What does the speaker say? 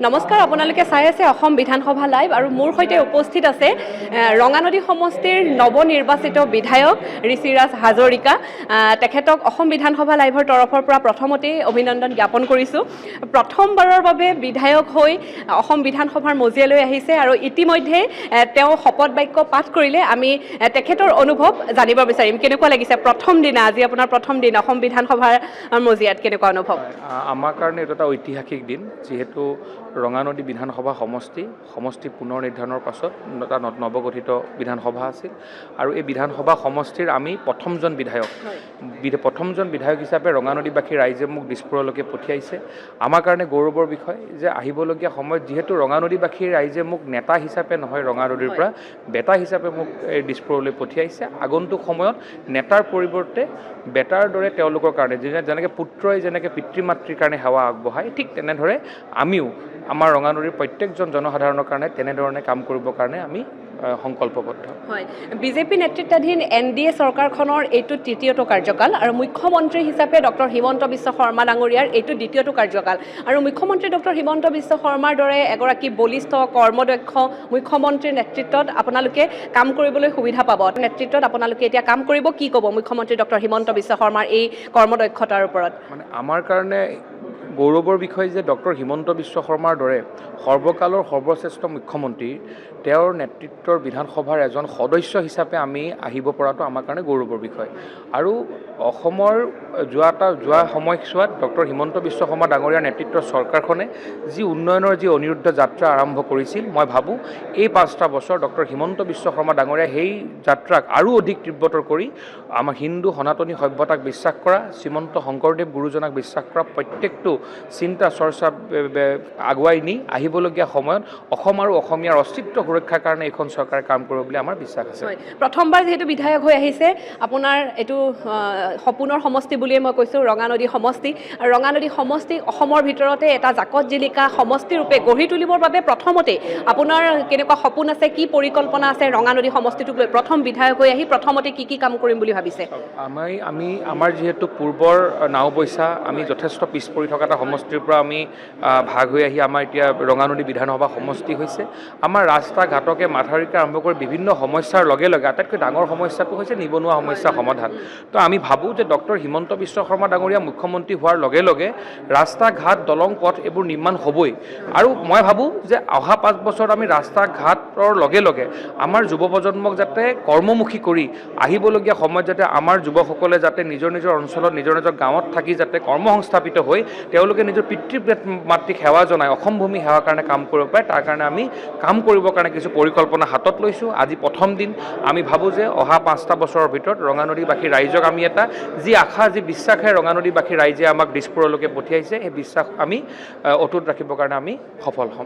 নমস্কাৰ, আপোনালোকে চাই আছে অসম বিধানসভা লাইভ আৰু মোৰ সৈতে উপস্থিত আছে ৰঙানদী সমষ্টিৰ নৱনিৰ্বাচিত বিধায়ক ঋষিৰাজ হাজৰিকা। তেখেতক অসম বিধানসভা লাইভৰ তৰফৰ পৰা প্ৰথমতেই অভিনন্দন জ্ঞাপন কৰিছোঁ। প্ৰথমবাৰৰ বাবে বিধায়ক হৈ অসম বিধানসভাৰ মজিয়ালৈ আহিছে আৰু ইতিমধ্যে তেওঁ শপত বাক্য পাঠ কৰিলে। আমি তেখেতৰ অনুভৱ জানিব বিচাৰিম। কেনেকুৱা লাগিছে প্ৰথম দিনা, আজি আপোনাৰ প্ৰথম দিন অসম বিধানসভাৰ মজিয়াত, কেনেকুৱা অনুভৱ? আমাৰ কাৰণে এইটো এটা ঐতিহাসিক দিন, যিহেতু ৰঙানদী বিধানসভা সমষ্টি পুনৰ নিৰ্ধাৰণৰ পাছত এটা নৱগঠিত বিধানসভা আছিল আৰু এই বিধানসভা সমষ্টিৰ আমি প্ৰথমজন বিধায়ক হিচাপে ৰঙানদীবাসী ৰাইজে মোক দিছপুৰলৈকে পঠিয়াইছে। আমাৰ কাৰণে গৌৰৱৰ বিষয় যে আহিবলগীয়া সময়ত যিহেতু ৰঙানদীবাসী ৰাইজে মোক নেতা হিচাপে নহয়, ৰঙানদীৰ পৰা বেটা হিচাপে মোক এই দিছপুৰলৈ পঠিয়াইছে। আগন্তুক সময়ত নেতাৰ পৰিৱৰ্তে বেটাৰ দৰে তেওঁলোকৰ কাৰণে যেনেকৈ পুত্ৰই যেনেকৈ পিতৃ মাতৃৰ কাৰণে সেৱা আগবঢ়ায়, ঠিক তেনেদৰে আমিও আমাৰ ৰঙানদীৰ প্ৰত্যেকজন জনসাধাৰণৰ কাৰণে তেনেধৰণে কাম কৰিবৰ কাৰণে আমি সংকল্পবদ্ধ। হয়, বিজেপি নেতৃত্বাধীন NDA চৰকাৰখনৰ এইটো তৃতীয়টো কাৰ্যকাল আৰু মুখ্যমন্ত্ৰী হিচাপে ডক্টৰ হিমন্ত বিশ্ব শৰ্মা ডাঙৰীয়াৰ এইটো দ্বিতীয়টো কাৰ্যকাল। আৰু মুখ্যমন্ত্ৰী ডক্টৰ হিমন্ত বিশ্ব শৰ্মাৰ দৰে এগৰাকী বলিষ্ঠ কৰ্মদক্ষ মুখ্যমন্ত্ৰীৰ নেতৃত্বত আপোনালোকে কাম কৰিবলৈ সুবিধা পাব। নেতৃত্বত আপোনালোকে এতিয়া কাম কৰিব, কি ক'ব মুখ্যমন্ত্ৰী ডক্টৰ হিমন্ত বিশ্ব শৰ্মাৰ এই কৰ্মদক্ষতাৰ ওপৰত? মানে আমাৰ কাৰণে গৌৰৱৰ বিষয় যে ডক্টৰ হিমন্ত বিশ্ব শৰ্মাৰ দৰে সৰ্বকালৰ সৰ্বশ্ৰেষ্ঠ মুখ্যমন্ত্ৰী, তেওঁৰ নেতৃত্বৰ বিধানসভাৰ এজন সদস্য হিচাপে আমি আহিব পৰাটো আমাৰ কাৰণে গৌৰৱৰ বিষয়। আৰু অসমৰ যোৱা সময়ছোৱাত ডক্টৰ হিমন্ত বিশ্ব শৰ্মা ডাঙৰীয়াৰ নেতৃত্বৰ চৰকাৰখনে যি উন্নয়নৰ যি অনিৰুদ্ধ যাত্ৰা আৰম্ভ কৰিছিল, মই ভাবোঁ এই 5টা বছৰ ডক্টৰ হিমন্ত বিশ্ব শৰ্মা ডাঙৰীয়াই সেই যাত্ৰাক আৰু অধিক তীব্ৰতৰ কৰি আমাৰ হিন্দু সনাতনী সভ্যতাক বিশ্বাস কৰা, শ্ৰীমন্ত শংকৰদেৱ গুৰুজনাক বিশ্বাস কৰা প্ৰত্যেকটো চিন্তা চৰ্চা আগুৱাই নি আহিবলগীয়া সময়ত অসম আৰু অসমীয়াৰ অস্তিত্ব সুৰক্ষাৰ কাৰণে এইখন চৰকাৰে কাম কৰিব বুলি আমাৰ বিশ্বাস আছে। প্ৰথমবাৰ যিহেতু বিধায়ক হৈ আহিছে, আপোনাৰ এইটো সপোনৰ সমষ্টি বুলিয়ে মই কৈছোঁ, ৰঙানদী সমষ্টি। আৰু ৰঙানদী সমষ্টি অসমৰ ভিতৰতে এটা জাকত জিলিকা সমষ্টি ৰূপে গঢ়ি তুলিবৰ বাবে প্ৰথমতে আপোনাৰ কেনেকুৱা সপোন আছে, কি পৰিকল্পনা আছে ৰঙানদী সমষ্টিটোক লৈ? প্ৰথম বিধায়ক হৈ আহি প্ৰথমতে কি কাম কৰিম বুলি ভাবিছে? আমাৰ যিহেতু পূৰ্বৰ নাওবৈচা, আমি যথেষ্ট পিছ পৰি থকা এটা সমষ্টিৰ পৰা আমি ভাগ হৈ আহি আমাৰ এতিয়া ৰঙানদী বিধানসভা সমষ্টি হৈছে। আমাৰ ৰাস্তা ঘাটকে মাথাউৰিকে আৰম্ভ কৰি বিভিন্ন সমস্যাৰ লগে লগে আটাইতকৈ ডাঙৰ সমস্যাটো হৈছে নিবনুৱা সমস্যা সমাধান। তো আমি ভাবোঁ যে ডক্টৰ হিমন্ত বিশ্ব শৰ্মা ডাঙৰীয়া মুখ্যমন্ত্ৰী হোৱাৰ লগে লগে ৰাস্তা ঘাট দলং পথ এইবোৰ নিৰ্মাণ হ'বই। আৰু মই ভাবোঁ যে অহা 5 বছৰত আমি ৰাস্তা ঘাটৰ লগে লগে আমাৰ যুৱ প্ৰজন্মক যাতে কৰ্মমুখী কৰি আহিবলগীয়া সময়ত যাতে আমাৰ যুৱকসকলে যাতে নিজৰ অঞ্চলত নিজৰ গাঁৱত থাকি যাতে কৰ্মসংস্থাপিত হৈ তেওঁলোকে নিজৰ পিতৃ মাতৃক সেৱা জনাই অসম ভূমি সেৱাৰ কাৰণে কাম কৰিব পাৰে, তাৰ কাৰণে আমি কাম কৰিবৰ কাৰণে কিছু পৰিকল্পনা হাতত লৈছোঁ। আজি প্ৰথম দিন। আমি ভাবোঁ যে অহা 5টা বছৰৰ ভিতৰত ৰঙানদীবাসী ৰাইজক আমি এটা যি আশা যি বিশ্বাসে ৰঙানদীবাসী ৰাইজে আমাক দিছপুৰলৈকে পঠিয়াইছে, সেই বিশ্বাস আমি অটুট ৰাখিবৰ কাৰণে আমি সফল হ'ম।